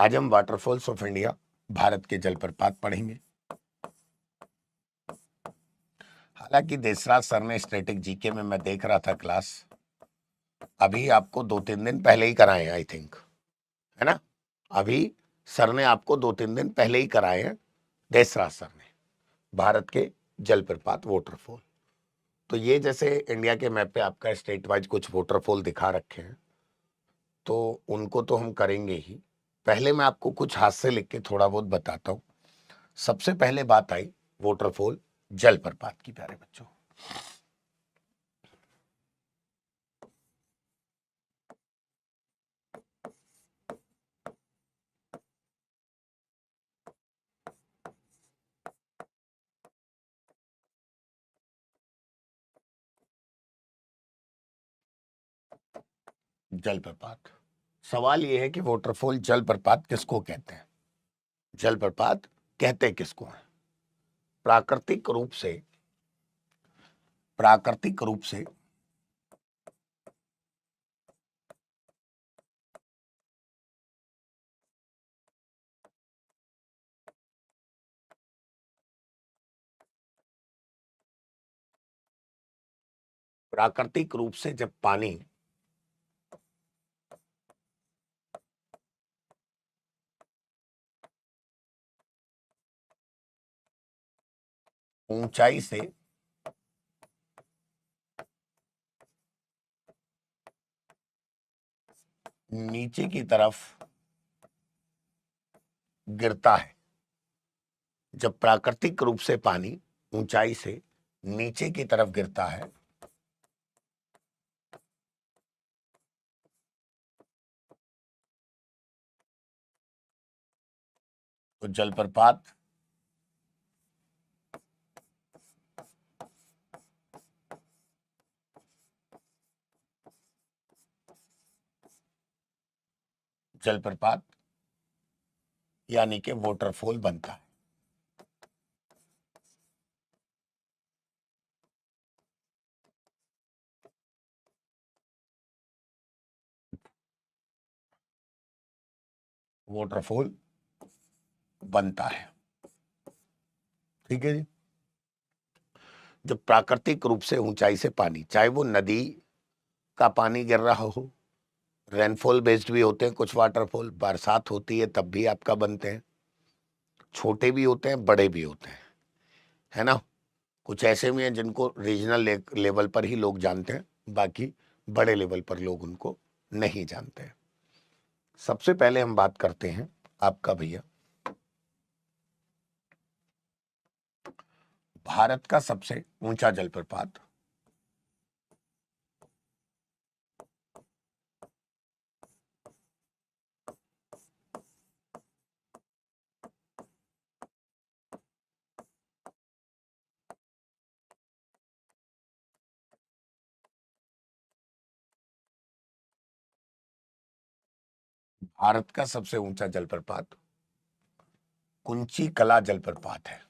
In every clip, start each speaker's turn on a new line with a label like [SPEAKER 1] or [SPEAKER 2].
[SPEAKER 1] आज हम waterfalls of India, Bharat के जलप्रपात पढ़ेंगे। हालांकि देसराज सर ने स्टैटिक जीके में मैं देख रहा था क्लास अभी आपको 2-3 दिन पहले ही कराए हैं, आई थिंक, है ना। अभी सर ने आपको 2-3 दिन पहले ही कराए हैं, देसराज सर ने, भारत के जलप्रपात वाटरफॉल। तो ये जैसे इंडिया के मैप पे आपका स्टेट वाइज कुछ वाटरफॉल दिखा रखे हैं, तो उनको तो हम करेंगे ही। पहले मैं आपको कुछ हाथ से लिख के थोड़ा बहुत बताता हूँ। सबसे पहले बात आई वाटरफॉल जलप्रपात की, प्यारे बच्चों। जलप्रपात, सवाल यह है कि वाटरफॉल जलप्रपात किसको कहते हैं? जलप्रपात कहते किसको हैं? प्राकृतिक रूप से, प्राकृतिक रूप से प्राकृतिक रूप से जब पानी ऊंचाई से नीचे की तरफ गिरता है, जब प्राकृतिक रूप से पानी ऊंचाई से नीचे की तरफ गिरता है, तो जलप्रपात जलप्रपात यानी कि वाटरफॉल बनता है। वाटरफॉल बनता है, ठीक है जी। जब प्राकृतिक रूप से ऊंचाई से पानी, चाहे वो नदी का पानी गिर रहा हो, रेनफॉल बेस्ड भी होते हैं कुछ वाटरफॉल, बरसात होती है तब भी आपका बनते हैं, छोटे भी होते हैं बड़े भी होते हैं, है ना। कुछ ऐसे भी हैं जिनको रीजनल लेवल पर ही लोग जानते हैं, बाकी बड़े लेवल पर लोग उनको नहीं जानते हैं। सबसे पहले हम बात करते हैं आपका भैया, भारत का सबसे ऊंचा जलप्रपात, भारत का सबसे ऊंचा जलप्रपात कुंची कला जलप्रपात है।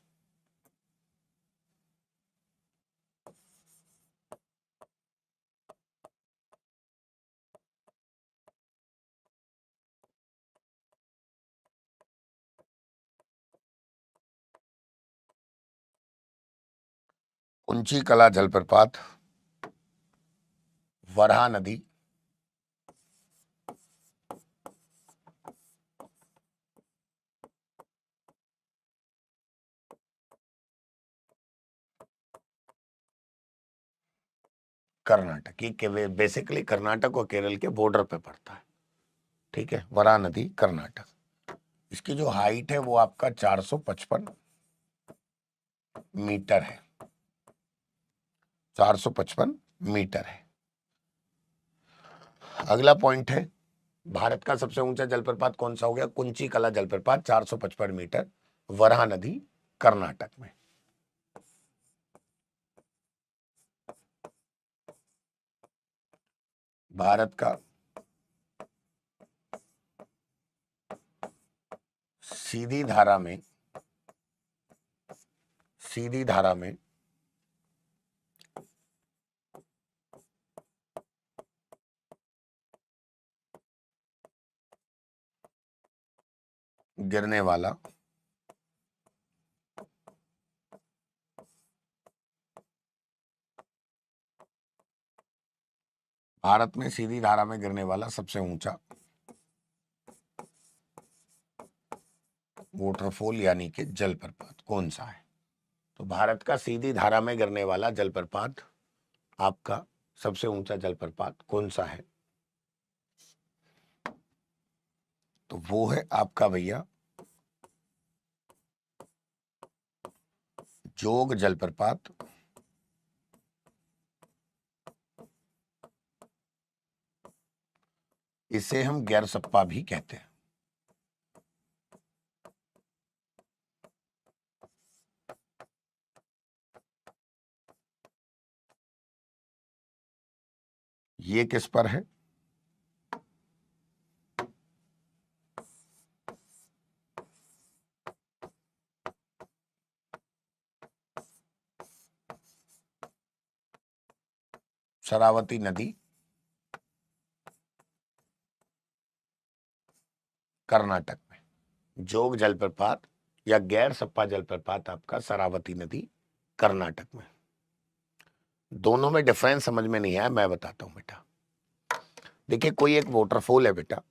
[SPEAKER 1] कुंची कला जलप्रपात वराह नदी कर्नाटक, ये बेसिकली कर्नाटक और केरल के बॉर्डर पे पड़ता है, ठीक है। वराह नदी कर्नाटक, इसकी जो हाइट है वो आपका 455 मीटर है, 455 मीटर है। अगला पॉइंट है, भारत का सबसे ऊंचा जलप्रपात कौन सा हो गया? कुंची कला जलप्रपात, 455 मीटर, वराह नदी कर्नाटक में। भारत का सीधी धारा में, सीधी धारा में गिरने वाला भारत में सीधी धारा में गिरने वाला सबसे ऊंचा वाटरफॉल यानी कि जलप्रपात कौन सा है? तो भारत का सीधी धारा में गिरने वाला जलप्रपात, आपका सबसे ऊंचा जलप्रपात कौन सा है? तो वो है आपका भैया जोग जलप्रपात। इसे हम गैरसप्पा भी कहते हैं। ये किस पर है? शरावती नदी, कर्नाटक में। जोग जलप्रपात या गैर सप्पा जलप्रपात आपका शरावती नदी, कर्नाटक में। दोनों में डिफरेंस समझ में नहीं आया, मैं बताता हूं बेटा। देखिए, कोई एक वाटरफॉल है बेटा,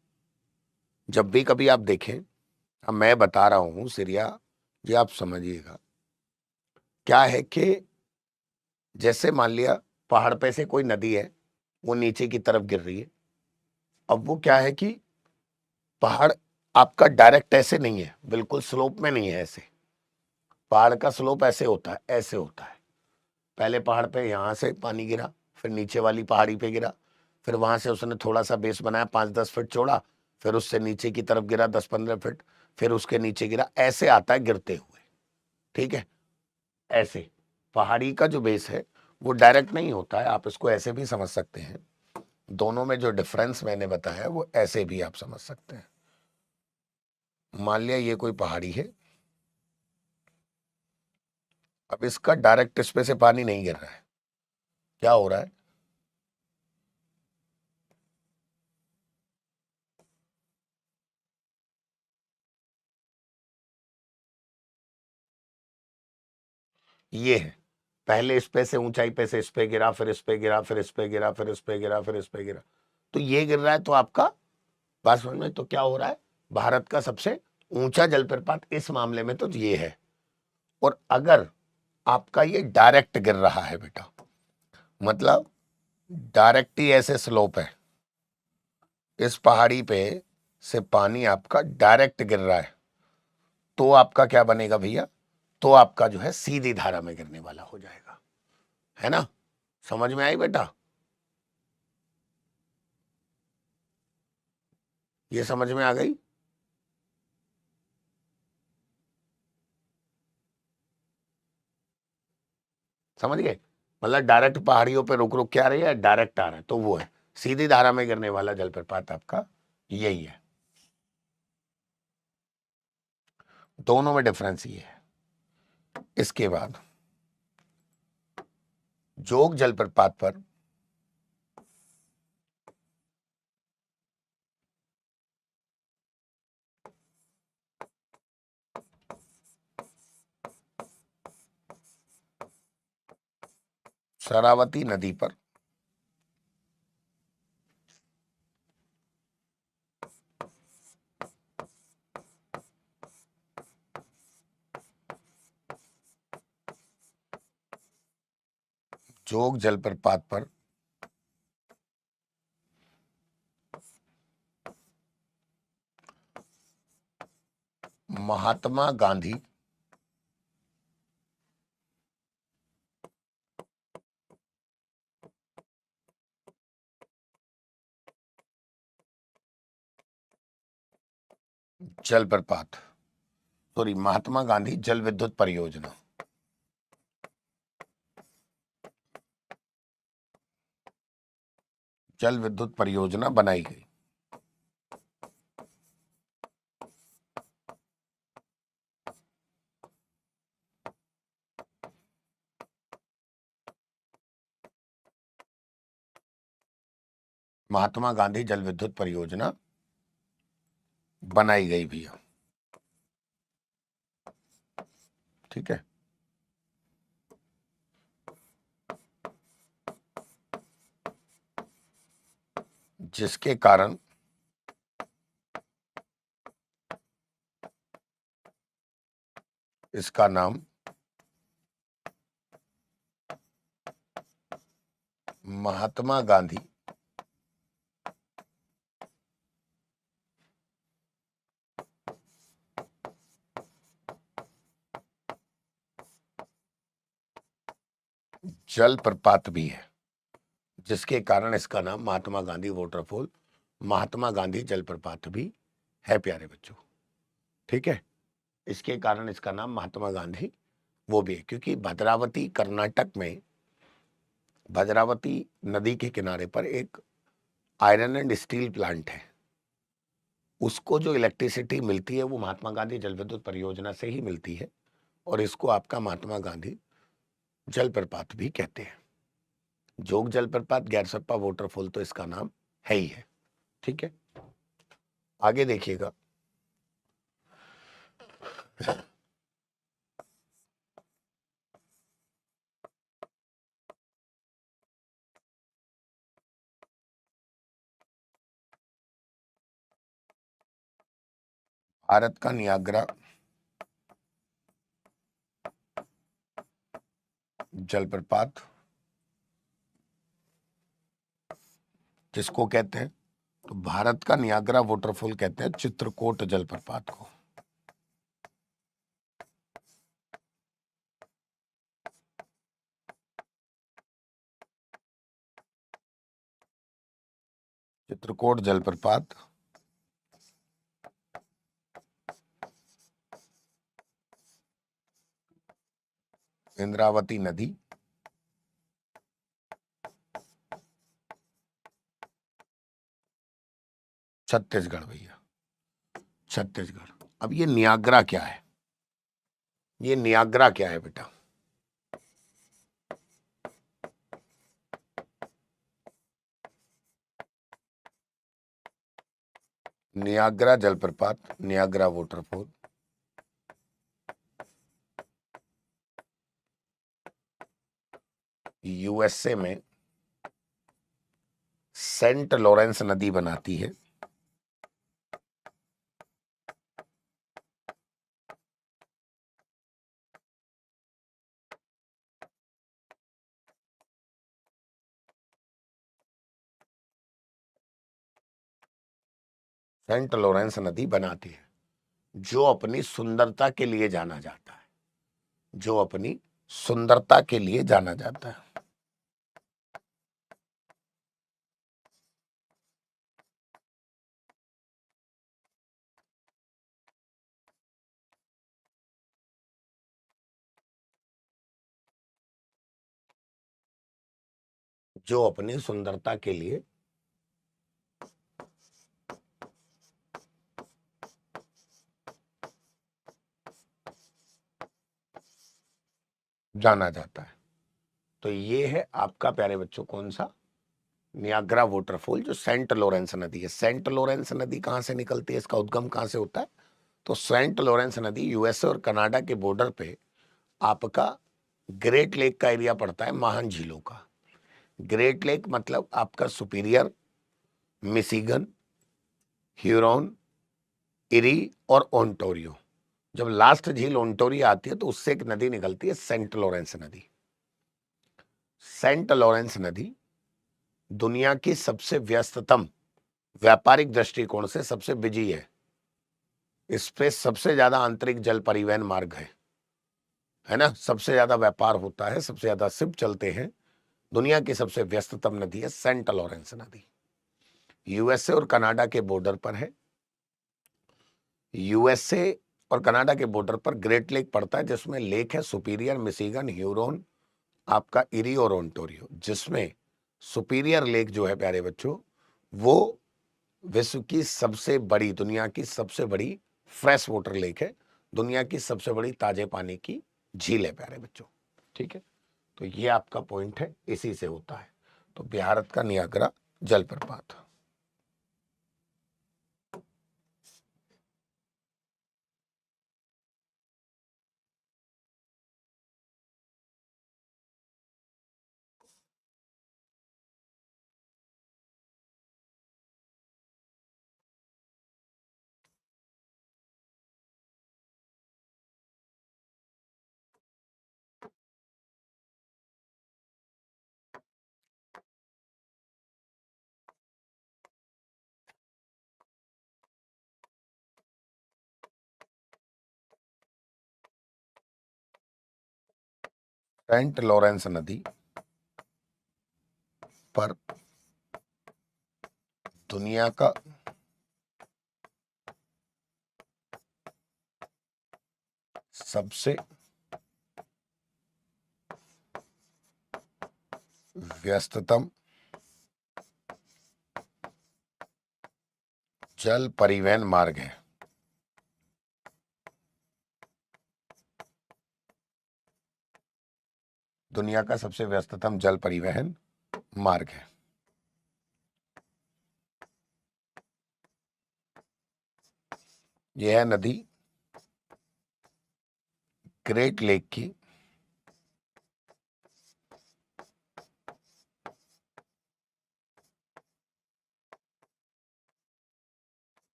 [SPEAKER 1] जब भी कभी आप देखें, अब मैं बता रहा हूं सिरिया जी, आप समझिएगा। क्या है कि जैसे मान लिया पहाड़ पे से कोई नदी है, वो नीचे की तरफ गिर रही है। अब वो क्या है कि पहाड़ आपका डायरेक्ट ऐसे नहीं है, बिल्कुल स्लोप में नहीं है। ऐसे पहाड़ का स्लोप ऐसे होता है, ऐसे होता है। पहले पहाड़ पे यहां से पानी गिरा, फिर नीचे वाली पहाड़ी पे गिरा, फिर वहां से उसने थोड़ा सा बेस बनाया 5-10 फीट चौड़ा, फिर उससे नीचे की तरफ गिरा 10-15 फीट, फिर उसके नीचे गिरा। ऐसे आता है गिरते हुए, ठीक है। ऐसे पहाड़ी का जो बेस है वो डायरेक्ट नहीं होता है, आप इसको ऐसे भी समझ सकते हैं। दोनों में जो डिफरेंस मैंने बताया वो ऐसे भी आप समझ सकते हैं। मान लिया ये कोई पहाड़ी है, अब इसका डायरेक्ट इस पे से पानी नहीं गिर रहा है, क्या हो रहा है? ये है, पहले इस पे से ऊंचाई पे से इस पे गिरा, फिर इस पे गिरा, फिर इस पे गिरा, फिर इस पे गिरा, फिर इस पे गिरा, तो ये गिर रहा है। तो आपका बात समझ में, तो क्या हो रहा है? भारत का सबसे ऊंचा जलप्रपात इस मामले में तो ये है। और अगर आपका ये डायरेक्ट गिर रहा है बेटा, मतलब डायरेक्ट ही ऐसे स्लोप है, इस पहाड़ी पे से पानी आपका डायरेक्ट गिर रहा है, तो आपका क्या बनेगा भैया? तो आपका जो है सीधी धारा में गिरने वाला हो जाएगा, है ना? समझ में आई बेटा? ये समझ में आ गई? समझ गए? मतलब डायरेक्ट पहाड़ियों पे रुक रुक के आ रही है, डायरेक्ट आ रहा है, तो वो है सीधी धारा में गिरने वाला जलप्रपात आपका यही है। दोनों में डिफरेंस ये है। इसके बाद जोग जलप्रपात पर शरावती नदी पर जोग जलप्रपात पर महात्मा गांधी जलप्रपात, सॉरी, महात्मा गांधी जल विद्युत परियोजना, जल विद्युत परियोजना बनाई गई। महात्मा गांधी जल विद्युत परियोजना बनाई गई भैया। ठीक है। जिसके कारण इसका नाम महात्मा गांधी जलप्रपात भी है। जिसके कारण इसका नाम महात्मा गांधी वाटरफॉल, महात्मा गांधी जलप्रपात भी है प्यारे बच्चों। ठीक है, इसके कारण इसका नाम महात्मा गांधी वो भी है, क्योंकि भद्रावती कर्नाटक में भद्रावती नदी के किनारे पर एक आयरन एंड स्टील प्लांट है। उसको जो इलेक्ट्रिसिटी मिलती है वो महात्मा गांधी जल विद्युत परियोजना से ही मिलती है, और इसको आपका महात्मा गांधी जलप्रपात भी कहते हैं। जोग जलप्रपात, गैरसप्पा वाटरफॉल तो इसका नाम है ही है। ठीक है, आगे देखिएगा। भारत का नियाग्रा जलप्रपात किसको कहते हैं? तो भारत का नियाग्रा वाटरफॉल कहते हैं चित्रकूट जलप्रपात को। चित्रकूट जलप्रपात इंद्रावती नदी छत्तीसगढ़ भैया, छत्तीसगढ़। अब ये नियाग्रा क्या है? ये नियाग्रा क्या है बेटा? नियाग्रा जलप्रपात, नियाग्रा वाटरफॉल यूएसए में सेंट लॉरेंस नदी बनाती है। सेंट लॉरेंस नदी बनाती है, जो अपनी सुंदरता के लिए जाना जाता है, जो अपनी सुंदरता के लिए जाना जाता है। जो अपनी सुंदरता के लिए जाना जाता है। तो ये है आपका प्यारे बच्चों कौन सा? नियाग्रा वाटरफॉल, जो सेंट लॉरेंस नदी है। सेंट लॉरेंस नदी कहां से निकलती है, इसका उद्गम कहां से होता है? तो सेंट लॉरेंस नदी यूएसए और कनाडा के बॉर्डर पे आपका ग्रेट लेक का एरिया पड़ता है, महान झीलों का। ग्रेट लेक मतलब आपका सुपीरियर, मिशिगन, ह्यूरॉन, इरी और ओंटारियो। जब लास्ट झील ओंटारियो आती है तो उससे एक नदी निकलती है, सेंट लॉरेंस नदी। सेंट लॉरेंस नदी दुनिया की सबसे व्यस्ततम, व्यापारिक दृष्टिकोण से सबसे बिजी है। इस पे सबसे ज्यादा आंतरिक जल परिवहन मार्ग है ना, सबसे ज्यादा व्यापार होता है, सबसे ज्यादा शिप चलते हैं। दुनिया की सबसे व्यस्ततम नदी है सेंट लॉरेंस नदी। यूएसए और कनाडा के बॉर्डर पर है। यूएसए और कनाडा के बॉर्डर पर ग्रेट लेक पड़ता है, जिसमें लेक है सुपीरियर, मिशिगन, ह्यूरोन, आपका इरी और ओंटारियो। जिसमें सुपीरियर लेक जो है प्यारे बच्चों, वो विश्व की सबसे बड़ी, दुनिया की सबसे बड़ी फ्रेश वाटर लेक है, दुनिया की सबसे बड़ी ताजे पानी की झील है प्यारे बच्चों। ठीक है, तो ये आपका पॉइंट है, इसी से होता है। तो भारत का नियाग्रा जलप्रपात। सेंट लॉरेंस नदी पर दुनिया का सबसे व्यस्ततम जल परिवहन मार्ग है। दुनिया का सबसे व्यस्ततम जल परिवहन मार्ग है। यह नदी ग्रेट लेक की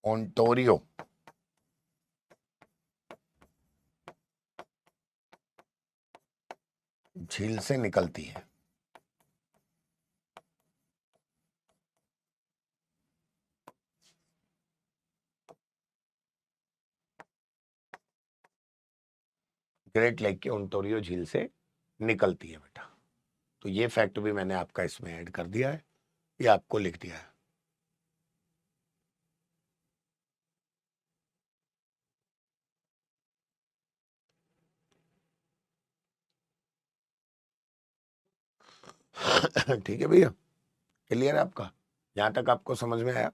[SPEAKER 1] ओंटारियो झील से निकलती है। ग्रेट लेक की ओंटारियो झील से निकलती है बेटा। तो ये फैक्ट भी मैंने आपका इसमें ऐड कर दिया है, ये आपको लिख दिया है। ठीक है भैया, क्लियर है आपका? यहां तक आपको समझ में आया?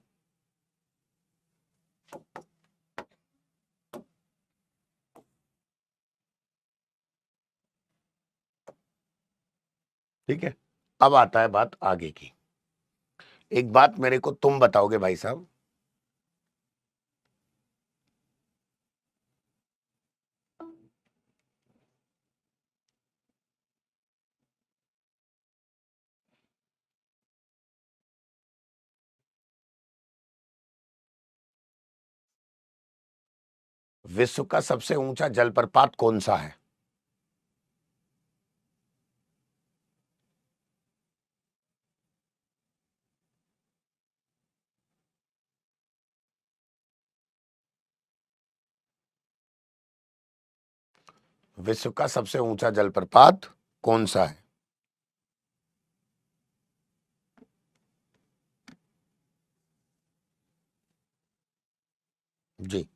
[SPEAKER 1] ठीक है, अब आता है बात आगे की। एक बात मेरे को तुम बताओगे भाई साहब, विश्व का सबसे ऊंचा जलप्रपात कौन सा है? विश्व का सबसे ऊंचा जलप्रपात कौन सा है? जी,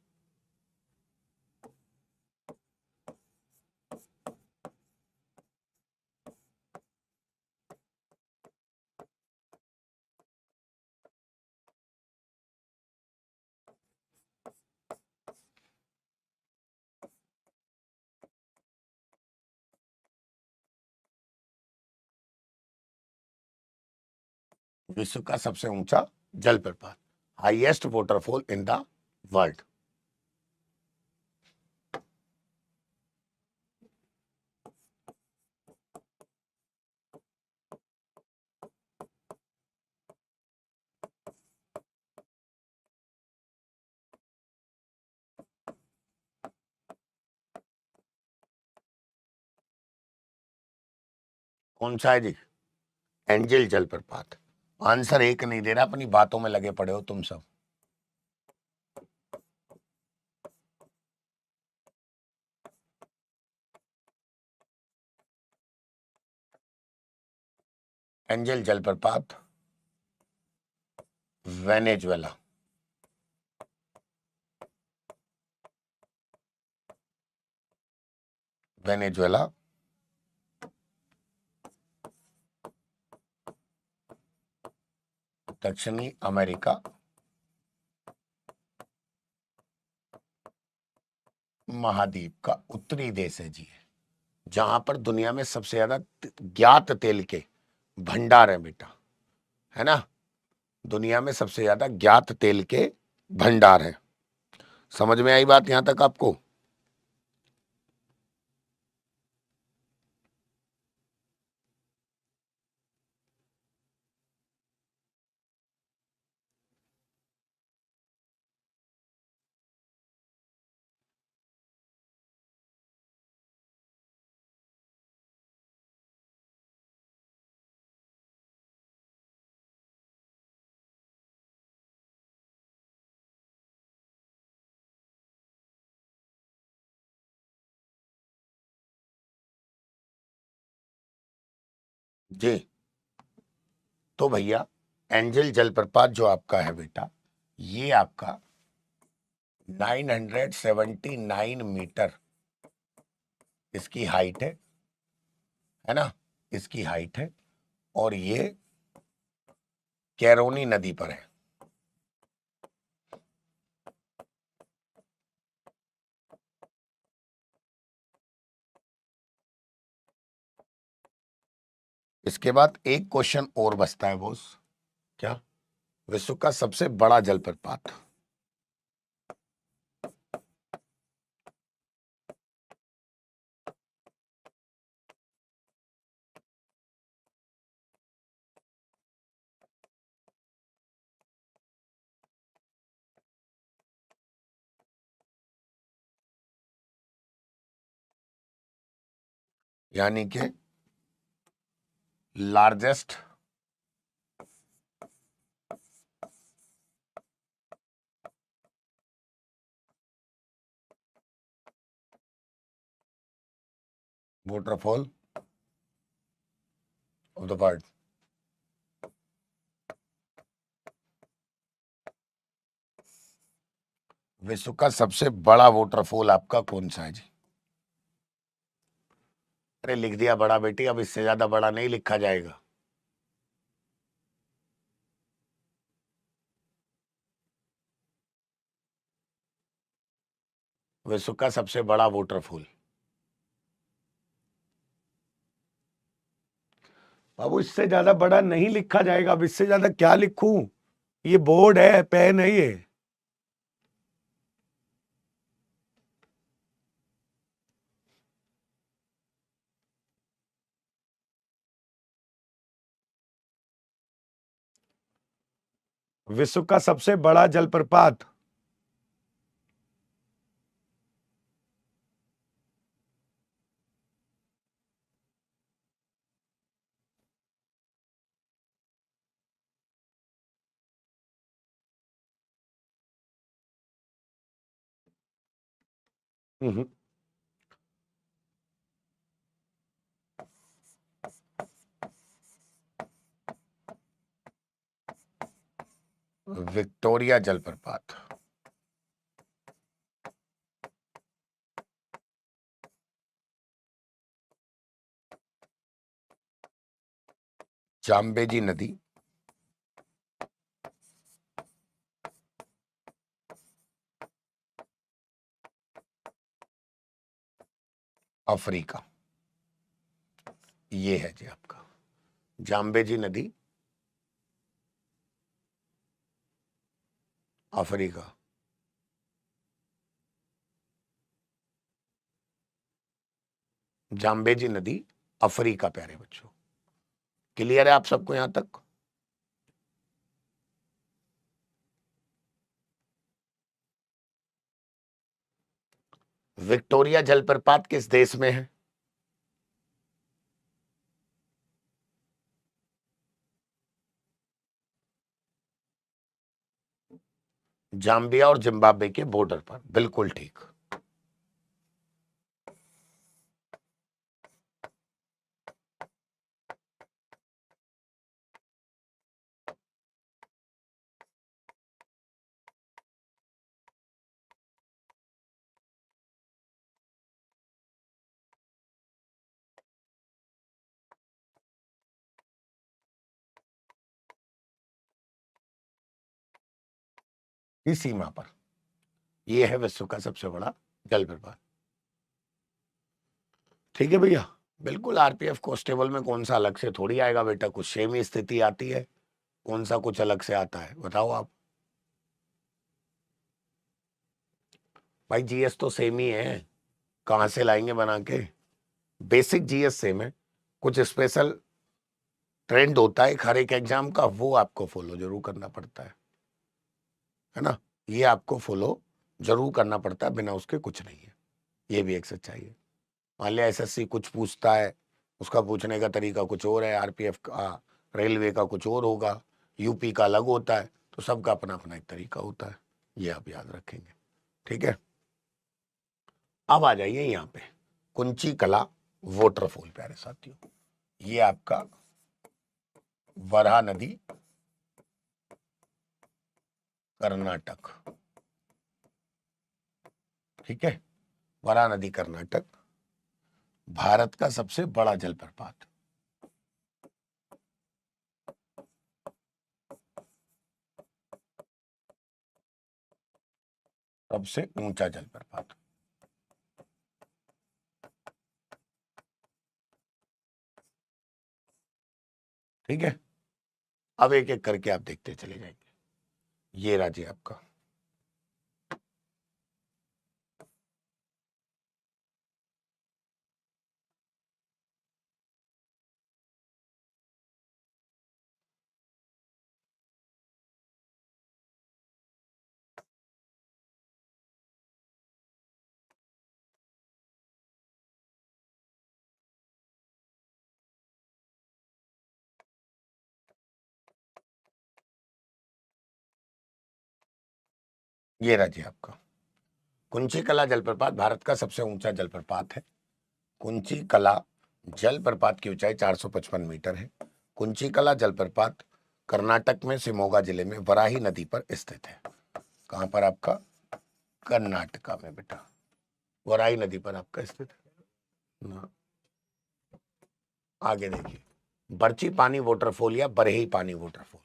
[SPEAKER 1] विश्व का सबसे ऊंचा जलप्रपात, highest waterfall in the world. कौन सा है जी? एंजल जलप्रपात। आंसर एक नहीं दे रहा, अपनी बातों में लगे पड़े हो तुम सब। एंजल जलप्रपात वेनेजुएला। वेनेजुएला दक्षिणी अमेरिका महाद्वीप का उत्तरी देश है जी, जहां पर दुनिया में सबसे ज्यादा ज्ञात तेल के भंडार है बेटा, है ना? दुनिया में सबसे ज्यादा ज्ञात तेल के भंडार है। समझ में आई बात यहां तक आपको? जी, तो भैया एंजल जलप्रपात जो आपका है बेटा, ये आपका 979 मीटर इसकी हाइट है ना, इसकी हाइट है, और ये कैरोनी नदी पर है। इसके बाद एक क्वेश्चन और बचता है बॉस, क्या? विश्व का सबसे बड़ा जलप्रपात। यानी कि largest waterfall of the world. विश्व का सबसे बड़ा वाटरफॉल आपका कौन सा है जी? अरे लिख दिया बड़ा बेटी, अब इससे ज्यादा बड़ा नहीं लिखा जाएगा। विश्व का सबसे बड़ा वाटरफॉल। बाबू इससे ज्यादा बड़ा नहीं लिखा जाएगा, अब इससे ज्यादा क्या लिखूं? ये बोर्ड है, पेन है ये। विश्व का सबसे बड़ा जलप्रपात विक्टोरिया जलप्रपात। जाम्बेजी नदी, अफ्रीका। ये है जी आपका जाम्बेजी नदी, अफ्रीका। जाम्बेजी नदी, अफ्रीका। प्यारे बच्चों, क्लियर है आप सबको यहां तक? विक्टोरिया जलप्रपात किस देश में है? जाम्बिया और जिम्बाब्वे के बॉर्डर पर। बिल्कुल ठीक। इस सीमा पर यह है विश्व का सबसे बड़ा जलप्रपात। ठीक है भैया, बिल्कुल। आरपीएफ कांस्टेबल में कौन सा अलग से थोड़ी आएगा बेटा, कुछ सेम ही स्थिति आती है, कौन सा कुछ अलग से आता है बताओ आप? भाई जीएस तो सेम ही है, कहां से लाएंगे बना के? बेसिक जीएस सेम है, कुछ स्पेशल ट्रेंड होता है हर एक एग्जाम का, वो आपको फॉलो जरूर करना पड़ता है ना? ये आपको फॉलो जरूर करना पड़ता है, बिना उसके कुछ नहीं है। ये भी एक सच्चाई है। मान लिया एसएससी कुछ पूछता है, उसका पूछने का तरीका कुछ और है, आरपीएफ का, रेलवे का कुछ और होगा, यूपी का अलग होता है, तो सबका अपना अपना एक तरीका होता है, ये आप याद रखेंगे। ठीक है, अब आ जाइए यहाँ पे कुंची कला वाटरफॉल। प्यारे साथियों, ये आपका वराहा नदी कर्नाटक, ठीक है, वराहा नदी कर्नाटक, भारत का सबसे बड़ा जलप्रपात, सबसे ऊंचा जलप्रपात। ठीक है, अब एक एक करके आप देखते चले जाएंगे। ये राज्य आपका, ये राज्य आपका। कुंची कला जलप्रपात भारत का सबसे ऊंचा जलप्रपात है। कुंची कला जलप्रपात की ऊंचाई 455 मीटर है। कुंची कला जलप्रपात कर्नाटक में शिमोगा जिले में वराही नदी पर स्थित है। कहां पर आपका? कर्नाटका में बेटा, वराही नदी पर आपका स्थित है ना। आगे देखिए, बरची पानी वाटरफॉल या बरही पानी वाटरफॉल।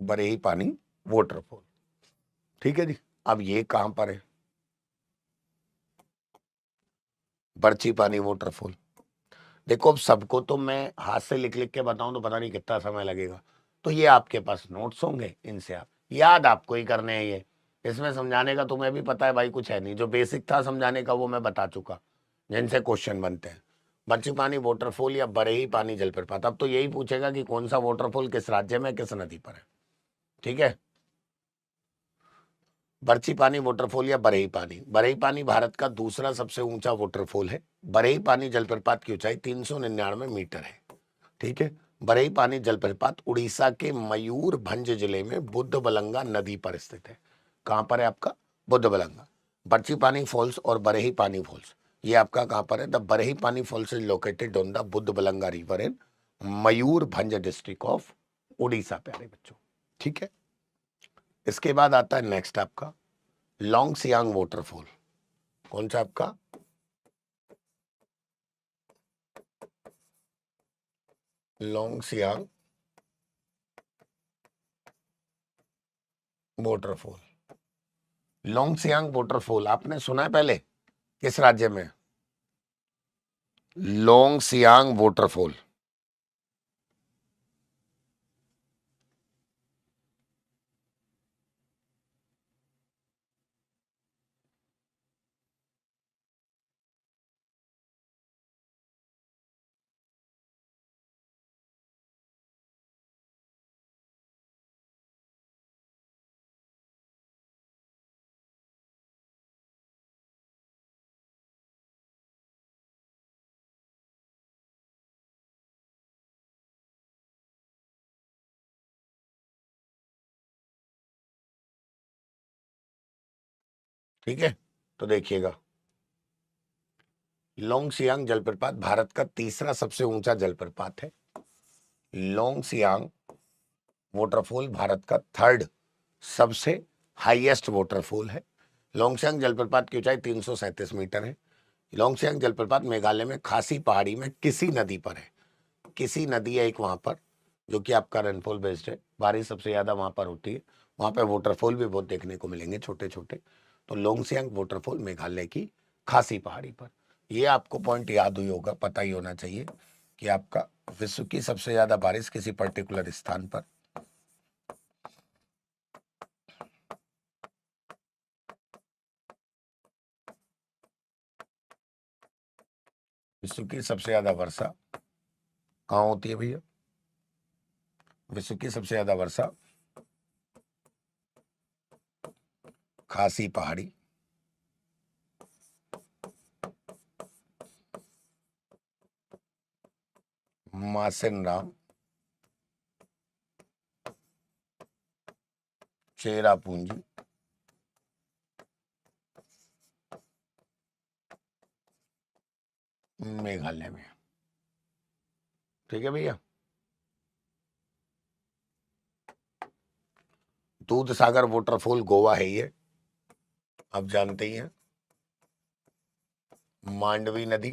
[SPEAKER 1] बरही पानी वाटरफॉल, ठीक है जी। अब ये कहां पर है? बरची पानी वाटरफॉल। देखो, अब सबको तो मैं हाथ से लिख लिख के बताऊं तो पता नहीं कितना समय लगेगा, तो ये आपके पास नोट्स होंगे, इनसे आप याद आपको ही करने हैं। ये इसमें समझाने का तुम्हें भी पता है भाई, कुछ है नहीं। जो बेसिक था समझाने का वो मैं बता चुका, जिनसे क्वेश्चन बनते हैं। बरची पानी वाटरफॉल या बरही पानी जलप्रपात। अब तो यही पूछेगा कि कौन सा वाटरफॉल किस राज्य में किस नदी पर है, ठीक है। बरछी पानी वाटरफॉल या बरही पानी। बरही पानी भारत का दूसरा सबसे ऊंचा वाटरफॉल है। बरही पानी जलप्रपात की ऊंचाई 399 मीटर है, ठीक है। बरही पानी जलप्रपात उड़ीसा के मयूरभंज जिले में बुद्धबलंगा नदी पर स्थित है। कहां पर है आपका? बुद्धबलंगा। बरछी पानी फॉल्स और बरही पानी फॉल्स, ये आपका कहां पर है? The Barehipani falls is located on the Budhabalanga river in Mayurbhanj district of Orissa, प्यारे बच्चों, ठीक है। इसके बाद आता है नेक्स्ट आपका लॉन्ग सियांग वाटरफॉल। कौन सा आपका? Long Siang waterfall. Long Siang waterfall आपने सुना है पहले? किस राज्य में? लॉन्ग सियांग वाटरफॉल, ठीक है। तो देखिएगा, लॉन्ग सियांग जलप्रपात भारत का तीसरा सबसे ऊंचा जलप्रपात है। लॉन्ग सियांग वाटरफॉल भारत का थर्ड सबसे हाईएस्ट वाटरफॉल है। लॉन्ग सियांग जलप्रपात की ऊंचाई 337 मीटर है। लॉन्ग सियांग जलप्रपात मेघालय में खासी पहाड़ी में किसी नदी पर है। किसी नदी है एक वहां पर, जो कि आपका रेनफॉल बेस्ड है, बारिश सबसे ज्यादा वहां पर होती है। वहां पर वाटरफॉल भी बहुत देखने को मिलेंगे, छोटे छोटे। तो लोंगसियांग वाटरफॉल मेघालय की खासी पहाड़ी पर। ये आपको पॉइंट याद हुई होगा, पता ही होना चाहिए कि आपका विश्व की सबसे ज्यादा बारिश किसी पर्टिकुलर स्थान पर, विश्व की सबसे ज्यादा वर्षा कहाँ होती है भैया? विश्व की सबसे ज्यादा वर्षा खासी पहाड़ी, मासिनराम, चेरापूंजी, मेघालय में। ठीक है भैया। दूध सागर वाटरफॉल गोवा है ये, आप जानते ही हैं। मांडवी नदी,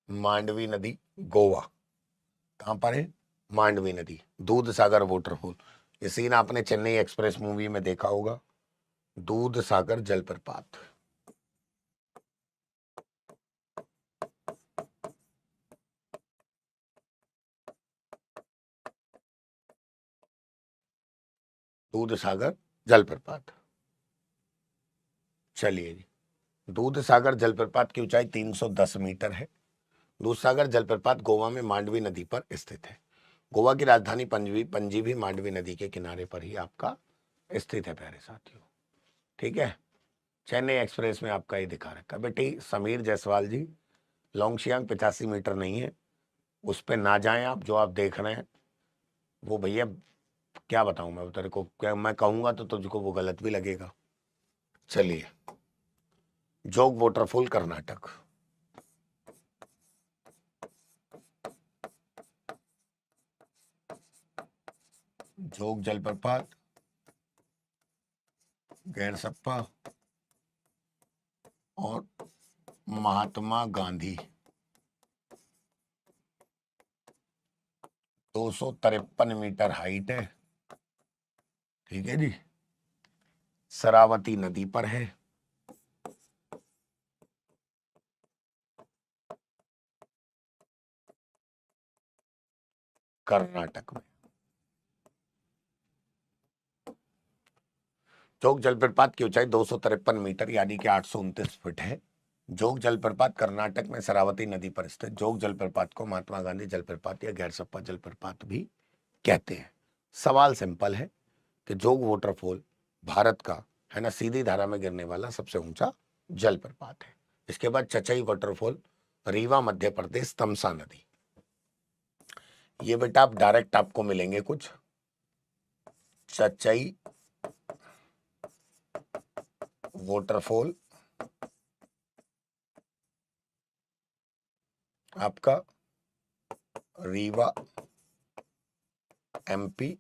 [SPEAKER 1] मांडवी नदी गोवा, कहां पर है? मांडवी नदी, दूध सागर वाटरफॉल। ये सीन आपने चेन्नई एक्सप्रेस मूवी में देखा होगा, दूध सागर जलप्रपात। दूध सागर जलप्रपात। चलिए जी, दूध सागर जलप्रपात की ऊंचाई 310 मीटर है। दूध सागर जलप्रपात गोवा में मांडवी नदी पर स्थित है। गोवा की राजधानी पणजी, पणजी भी मांडवी नदी के किनारे पर ही आपका स्थित है प्यारे साथियों। ठीक है, चेन्नई एक्सप्रेस में आपका ये दिखा रखा है। बेटी समीर जायसवाल जी, लोंगशियांग 85 मीटर नहीं है, उस पर ना जाएं आप। जो आप देख रहे हैं वो भैया क्या बताऊं मैं तेरे को, क्या मैं कहूंगा तो तुझको वो गलत भी लगेगा। चलिए, जोग वाटरफॉल कर्नाटक। जोग जलप्रपात, गैरसप्पा और महात्मा गांधी, 253 मीटर हाइट है। ठीक है जी, शरावती नदी पर है। कर्नाटक में। जोग जलप्रपात की ऊंचाई 253 मीटर यानी कि 829 फीट है। जोग जलप्रपात कर्नाटक में शरावती नदी पर स्थित जोग जलप्रपात को महात्मा गांधी जलप्रपात या गैरसप्पा जलप्रपात भी कहते हैं। सवाल सिंपल है कि जोग वाटरफॉल भारत का है ना सीधी धारा में गिरने वाला सबसे ऊंचा जलप्रपात है। इसके बाद चचई वाटरफॉल, रीवा मध्य प्रदेश, तमसा नदी। ये बेटा आप डायरेक्ट आपको मिलेंगे कुछ। चचई वाटरफॉल आपका रीवा एमपी,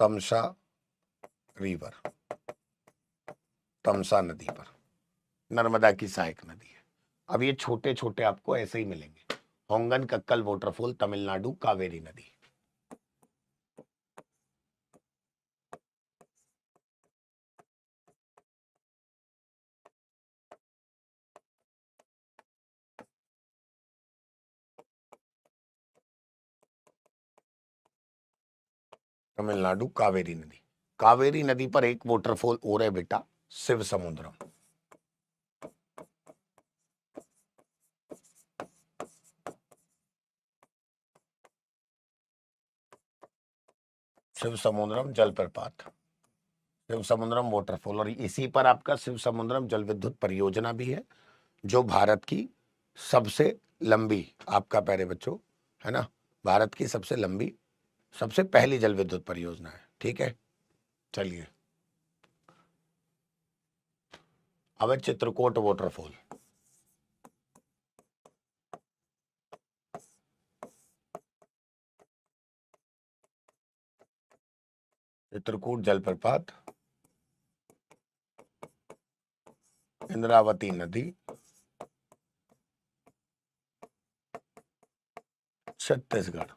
[SPEAKER 1] तमसा रिवर, तमसा नदी पर, नर्मदा की सहायक नदी है। अब ये छोटे छोटे आपको ऐसे ही मिलेंगे। होंगन कक्कल वाटरफॉल तमिलनाडु, कावेरी नदी। तमिलनाडु कावेरी नदी। कावेरी नदी पर एक वाटरफॉल और है बेटा, शिव समुद्रम। शिव समुद्रम जलप्रपात, शिव समुद्रम वाटरफॉल। और इसी पर आपका शिव समुद्रम जल विद्युत परियोजना भी है, जो भारत की सबसे लंबी, आपका प्यारे बच्चों है ना, भारत की सबसे लंबी, सबसे पहली जल विद्युत परियोजना है। ठीक है, चलिए अब चित्रकूट वाटरफॉल। चित्रकूट जलप्रपात, इंद्रावती नदी, छत्तीसगढ़।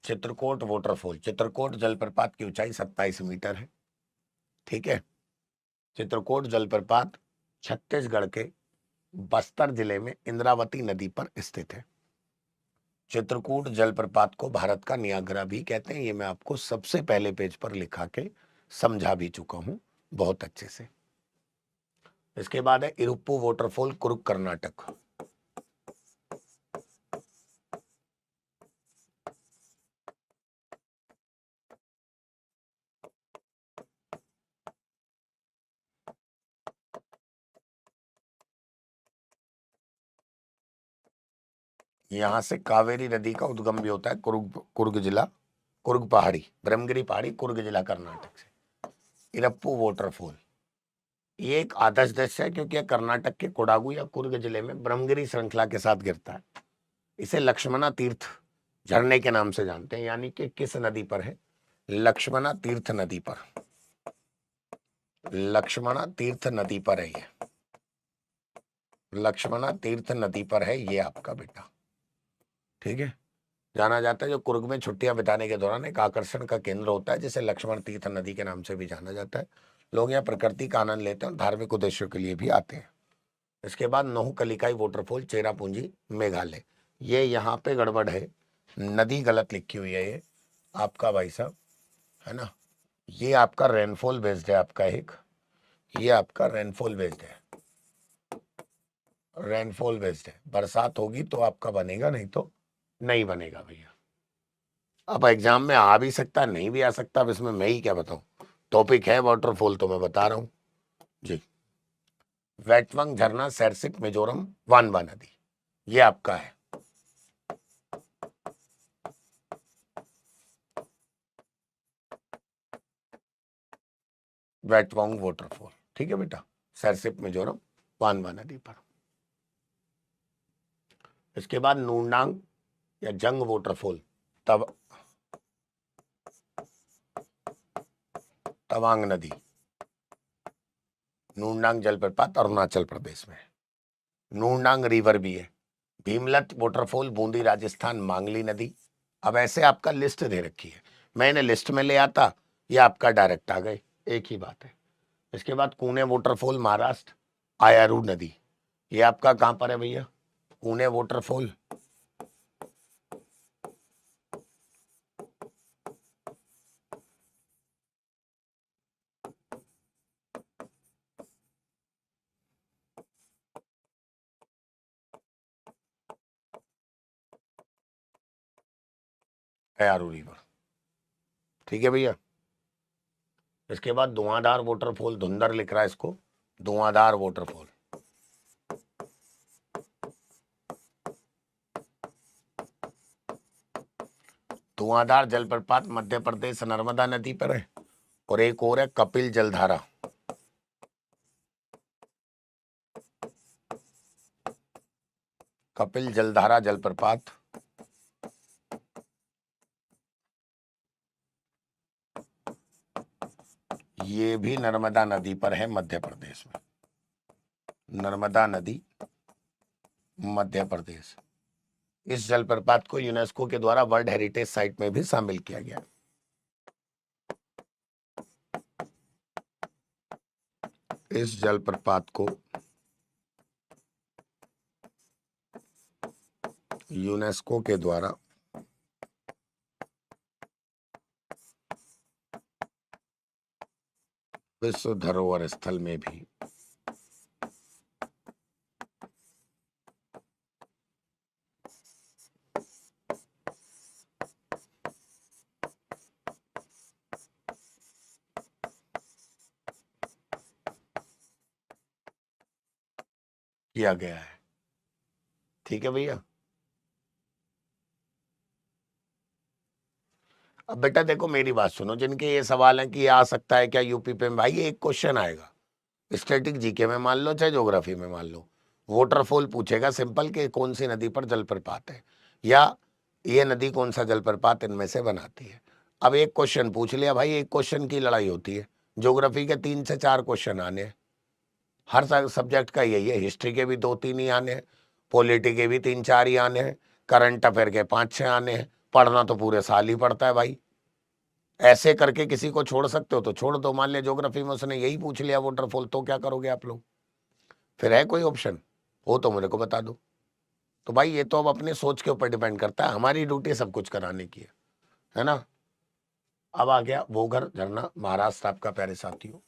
[SPEAKER 1] चित्रकूट वाटरफॉल, चित्रकूट जलप्रपात की ऊंचाई 27 मीटर है। ठीक है, चित्रकूट जलप्रपात छत्तीसगढ़ के बस्तर जिले में इंद्रावती नदी पर स्थित है। चित्रकूट जलप्रपात को भारत का नियाग्रा भी कहते हैं। ये मैं आपको सबसे पहले पेज पर लिखा के समझा भी चुका हूं बहुत अच्छे से। इसके बाद है इरुप्पु वाटरफॉल, कुरुक कर्नाटक। यहाँ से कावेरी नदी का उद्गम भी होता है कुर्ग जिला, कुर्ग पहाड़ी, ब्रह्मगिरी पहाड़ी, कुर्ग जिला कर्नाटक से। इरप्पू वाटरफॉल, ये एक आदर्श दृश्य है क्योंकि यह कर्नाटक के कोडागु या कुर्ग जिले में ब्रह्मगिरी श्रृंखला के साथ गिरता है। इसे लक्ष्मणा तीर्थ झरने के नाम से जानते हैं। यानी कि किस नदी पर है? लक्ष्मणा तीर्थ नदी पर, लक्ष्मणा तीर्थ नदी पर है ये, लक्ष्मणा तीर्थ नदी पर है ये आपका बेटा, ठीक है। जाना जाता है जो कुर्ग में छुट्टियां बिताने के दौरान एक आकर्षण का केंद्र होता है, जिसे लक्ष्मण तीर्थ नदी के नाम से भी जाना जाता है। लोग यहाँ प्रकृति का आनंद लेते हैं और धार्मिक उद्देश्यों के लिए भी आते हैं। इसके बाद नोहु कलिकाई वाटरफॉल, चेरापूंजी, मेघालय। ये यहाँ पे गड़बड़ है, नदी गलत लिखी हुई है ये आपका भाई साहब, है ना। ये आपका रेनफॉल बेस्ड है आपका एक, ये आपका रेनफॉल बेस्ड है, रेनफॉल बेस्ड है। बरसात होगी तो आपका बनेगा, नहीं तो नहीं बनेगा भैया। अब एग्जाम में आ भी सकता, नहीं भी आ सकता, अब इसमें मैं ही क्या बताऊं। टॉपिक है वाटरफॉल तो मैं बता रहा हूं जी। वेटवंग झरना, सैरसिक, मिजोरम, वानवा नदी, ये आपका है। वेटवंग वाटरफॉल, ठीक है बेटा, सैरसिक, मिजोरम, वानवा नदी पर। इसके बाद नूरनांग या जंग वाटरफॉल, तब तवांग नदी, नूरनांग जलप्रपात अरुणाचल प्रदेश में, नूरनांग रिवर भी है। भीमलत वाटरफॉल, बूंदी राजस्थान, मांगली नदी। अब ऐसे आपका लिस्ट दे रखी है, मैंने लिस्ट में ले आता, ये आपका डायरेक्ट आ गए, एक ही बात है। इसके बाद पुणे वाटरफॉल, महाराष्ट्र, आयारू नदी, ये आपका कहां पर है भैया? पुणे वाटरफॉल, आयारू रिवर, ठीक है भैया। इसके बाद धुआंधार वाटरफॉल, धुंधर लिख रहा है इसको, धुआंधार वाटरफॉल, धुआंधार जलप्रपात मध्य प्रदेश, नर्मदा नदी पर है। और एक और है कपिल जलधारा, कपिल जलधारा जलप्रपात, ये भी नर्मदा नदी पर है मध्य प्रदेश में, नर्मदा नदी, मध्य प्रदेश। इस जलप्रपात को यूनेस्को के द्वारा वर्ल्ड हेरिटेज साइट में भी शामिल किया गया। इस जलप्रपात को यूनेस्को के द्वारा विश्व धरोहर स्थल में भी किया गया है, ठीक है भैया। अब बेटा देखो मेरी बात सुनो, जिनके ये सवाल है कि आ सकता है क्या यूपी पे, भाई ये एक क्वेश्चन आएगा स्टैटिक जीके में मान लो चाहे ज्योग्राफी में मान लो, वाटरफॉल पूछेगा सिंपल कि कौन सी नदी पर जलप्रपात है, या ये नदी कौन सा जलप्रपात इनमें से बनाती है। अब एक क्वेश्चन पूछ लिया भाई, एक क्वेश्चन की लड़ाई होती है। ज्योग्राफी के 3 से 4 क्वेश्चन आने हैं, हर सब्जेक्ट का यही है। हिस्ट्री के भी 2-3 ही आने हैं, पॉलिटी के भी 3-4 ही आने हैं, करंट अफेयर के 5-6 आने हैं। पढ़ना तो पूरे साल ही पड़ता है भाई। ऐसे करके किसी को छोड़ सकते हो तो छोड़ दो। मान लिया ज्योग्राफी में उसने यही पूछ लिया वाटरफॉल, तो क्या करोगे आप लोग? फिर है कोई ऑप्शन हो तो मेरे को बता दो। तो भाई ये तो अब अपने सोच के ऊपर डिपेंड करता है, हमारी ड्यूटी सब कुछ कराने की है ना। अब आ गया भोगर झरना, महाराष्ट्र आपका प्यारे साथियों,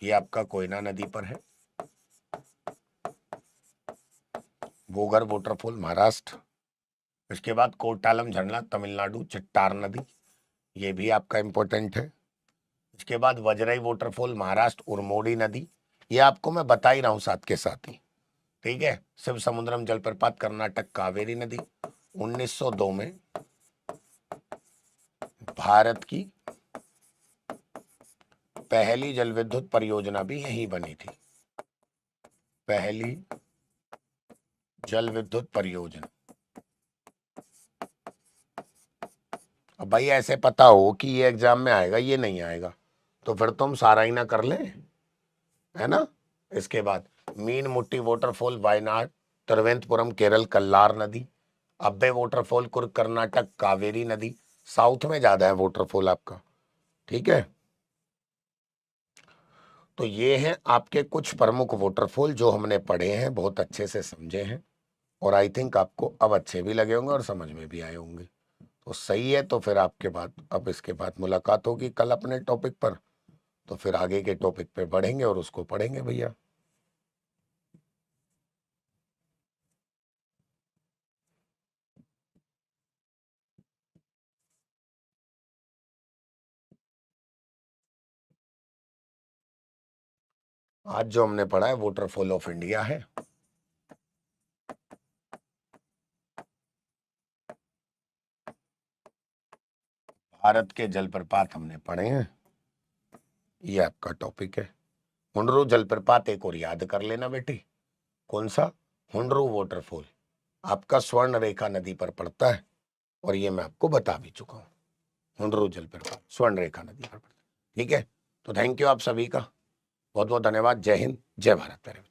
[SPEAKER 1] ये आपका कोयना नदी पर है। भोगर वाटरफॉल महाराष्ट्र। इसके बाद कोटालम झरना तमिलनाडु, चिट्टार नदी, ये भी आपका इंपॉर्टेंट है। इसके बाद वजराई वाटरफॉल महाराष्ट्र, उरमोड़ी नदी, ये आपको मैं बता ही रहा हूं साथ के साथ ही, ठीक है। शिव समुद्रम जलप्रपात कर्नाटक, कावेरी नदी। 1902 में भारत की पहली जल विद्युत परियोजना भी यहीं बनी थी। पहली जल विद्युत परियोजना। अब भाई ऐसे पता हो कि ये एग्जाम में आएगा, ये नहीं आएगा, तो फिर तुम सारा ही ना कर लें, है ना। इसके बाद मीन मुट्टी वाटरफॉल वायनाड, तिरुवनंतपुरम केरल कल्लार नदी, अब्बे वाटरफॉल कुर्ग कर्नाटक कावेरी नदी। साउथ में ज्यादा है वाटरफॉल आपका, ठीक है। तो ये हैं आपके कुछ प्रमुख वाटरफॉल जो हमने पढ़े हैं, बहुत अच्छे से समझे हैं, और आई थिंक आपको अब अच्छे भी लगे होंगे और समझ में भी आए होंगे। तो सही है, तो फिर आपके बाद अब इसके बाद मुलाकात होगी कल अपने टॉपिक पर, तो फिर आगे के टॉपिक पे बढ़ेंगे और उसको पढ़ेंगे भैया। आज जो हमने पढ़ा है वाटरफॉल ऑफ इंडिया है। भारत के जलप्रपात हमने पढ़े हैं, ये आपका टॉपिक है। हुंडरू जलप्रपात एक और याद कर लेना बेटी, कौन सा, हुंडरू वाटरफॉल आपका स्वर्ण रेखा नदी पर पड़ता है, और ये मैं आपको बता भी चुका हूँ। हुंडरू जलप्रपात स्वर्ण रेखा नदी पर पड़ता है, ठीक है। तो थैंक यू आप सभी का, बहुत बहुत धन्यवाद। जय हिंद, जय भारत।